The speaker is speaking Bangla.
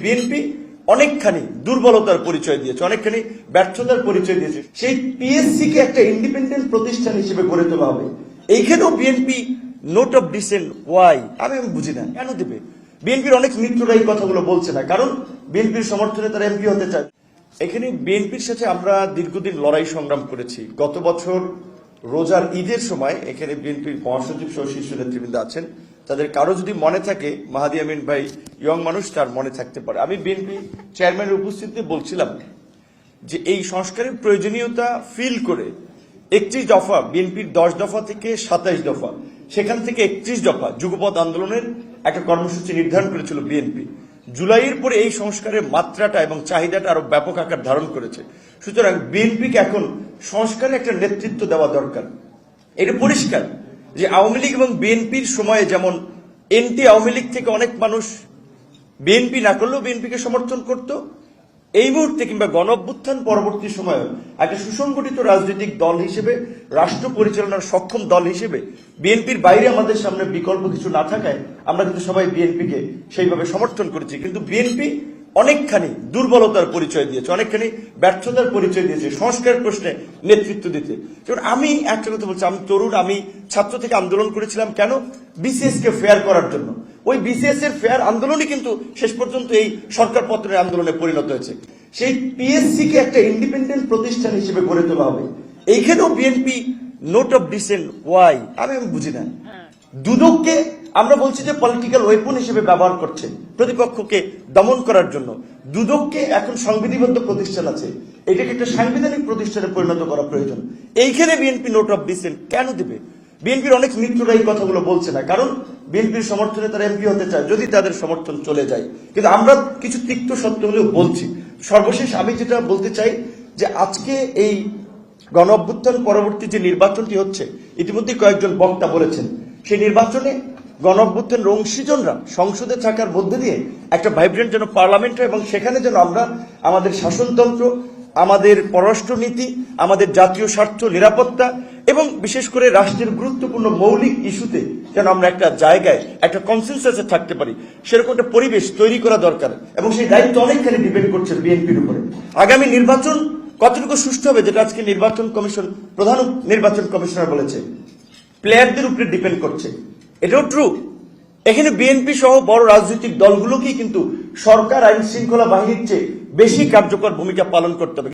বিএনপি অনেকখানি দুর্বলতার পরিচয় দিয়েছে, অনেকখানি ব্যর্থতার পরিচয় দিয়েছে। সেই পিএসসি কে একটা ইন্ডিপেন্ডেন্ট প্রতিষ্ঠান হিসেবে গড়ে তোলা হবে। এইখানেও BNP note of dissent why আমি বুঝি না কেন দেবে। বিএনপির অনেক মিত্ররা এই কথাগুলো বলছে না, কারণ বিএনপির সমর্থনে তারা এমপি হতে চায়। এখানে বিএনপির সাথে আমরা দীর্ঘদিন লড়াই সংগ্রাম করেছি। গত বছর রোজার ঈদের সময় এখানে বিএনপির মহাসচিব সহ শীর্ষ নেতৃবৃন্দ আছেন, তাদের কারো যদি মনে থাকে, মাহাদি আমিন ভাই ইয়ং মানুষ, তার মনে থাকতে পারে। আমি বিএনপি চেয়ারম্যানের উপস্থিতিতে বলছিলাম যে এই সংস্কারের প্রয়োজনীয়তা ফিল করে 31 দফা, বিএনপির 10 দফা থেকে 27 দফা, সেখান থেকে 31 দফা যুগপৎ আন্দোলনের একটা কর্মসূচি নির্ধারণ করেছিল বিএনপি। জুলাইয়ের পরে এই সংস্কারের মাত্রাটা এবং চাহিদাটা আরো ব্যাপক আকার ধারণ করেছে। সুতরাং বিএনপিকে এখন সংস্কারে একটা নেতৃত্ব দেওয়া দরকার। এটা পরিষ্কার যে আওয়ামী লীগ এবং বিএনপির সময়ে যেমন এনটি আওয়ামী লীগ থেকে অনেক মানুষ বিএনপি না করলেও বিএনপিকে সমর্থন করত, এই মুহূর্তে কিংবা গণঅভ্যুত্থান পরবর্তী সময়ে একটা সুসংগঠিত রাজনৈতিক দল হিসেবে, রাষ্ট্র পরিচালনার সক্ষম দল হিসেবে বিএনপির বাইরে আমাদের সামনে বিকল্প কিছু না থাকায় আমরা কিন্তু সবাই বিএনপিকে সেইভাবে সমর্থন করেছি। কিন্তু বিএনপি অনেকখানি দুর্বলতার পরিচয় দিয়েছে, অনেকখানি ব্যর্থতার পরিচয় দিয়েছে সংস্কারের প্রশ্নে নেতৃত্ব দিতে। যেমন আমি একটা কথা বলছি, আমি তরুণ, আমি ছাত্র থেকে আন্দোলন করেছিলাম কেন? বিসিএস কে ফেয়ার করার জন্য। ওই বিসিএস এর ফেয়ার আন্দোলনই কিন্তু শেষ পর্যন্ত এই সরকার পতনের আন্দোলনে পরিণত হয়েছে। সেই পিএসসি কে একটা ইন্ডিপেন্ডেন্ট প্রতিষ্ঠান হিসেবে গড়ে তোলা হবে। এইখানেও BNP note of dissent why আমি বুঝি না। দুদককে আমরা বলছি যে পলিটিক্যাল ওয়েপন হিসেবে ব্যবহার করছে প্রতিপক্ষকে দমন করার জন্য। দুদককে এখন সংবিধিবদ্ধ প্রতিষ্ঠান আছে, এটাকে একটা সাংবিধানিক প্রতিষ্ঠানে পরিণত করা প্রয়োজন। এইখানে বিএনপি নোট অফ ডিসেন্ট কেন দেবে? বিএনপির অনেক মিত্ররা এই কথাগুলো বলছে না, কারণ বিএনপির সমর্থনে তারা এমপি হতে চায়, যদি তাদের সমর্থন চলে যায়। কিন্তু আমরা কিছু তিক্ত সত্য হলেও বলছি। সর্বশেষ আমি যেটা বলতে চাই যে আজকে এই গণ অভ্যুত্থান পরবর্তী যে নির্বাচনটি হচ্ছে, ইতিমধ্যে কয়েকজন বক্তা বলেছেন, সেই নির্বাচনে গণ অভ্যুত্থানের অংশীজনরা সংসদে থাকার মধ্যে দিয়ে একটা ভাইব্রেন্ট যেন পার্লামেন্ট হয়, এবং সেখানে যেন আমরা আমাদের শাসনতন্ত্র, আমাদের পররাষ্ট্রনীতি, আমাদের জাতীয় স্বার্থ, নিরাপত্তা এবং বিশেষ করে রাষ্ট্রের গুরুত্বপূর্ণ মৌলিক ইস্যুতে যেন আমরা একটা জায়গায়, একটা কনসেনসাসে থাকতে পারি, সেরকম একটা পরিবেশ তৈরি করা দরকার। এবং সেই দায়িত্ব অনেকখানি ডিপেন্ড করছে বিএনপির উপরে। আগামী নির্বাচন কতটুকু সুষ্ঠু হবে, যেটা আজকে নির্বাচন কমিশন, প্রধান নির্বাচন কমিশনার বলেছে, প্লেয়ারদের উপরে ডিপেন্ড করছে। এটাও ট্রু। এখানে বিএনপি সহ বড় রাজনৈতিক দলগুলোকেই কিন্তু সরকার আইন শৃঙ্খলা বাহিনীর চেয়ে বেশি কার্যকর ভূমিকা পালন করতে হবে।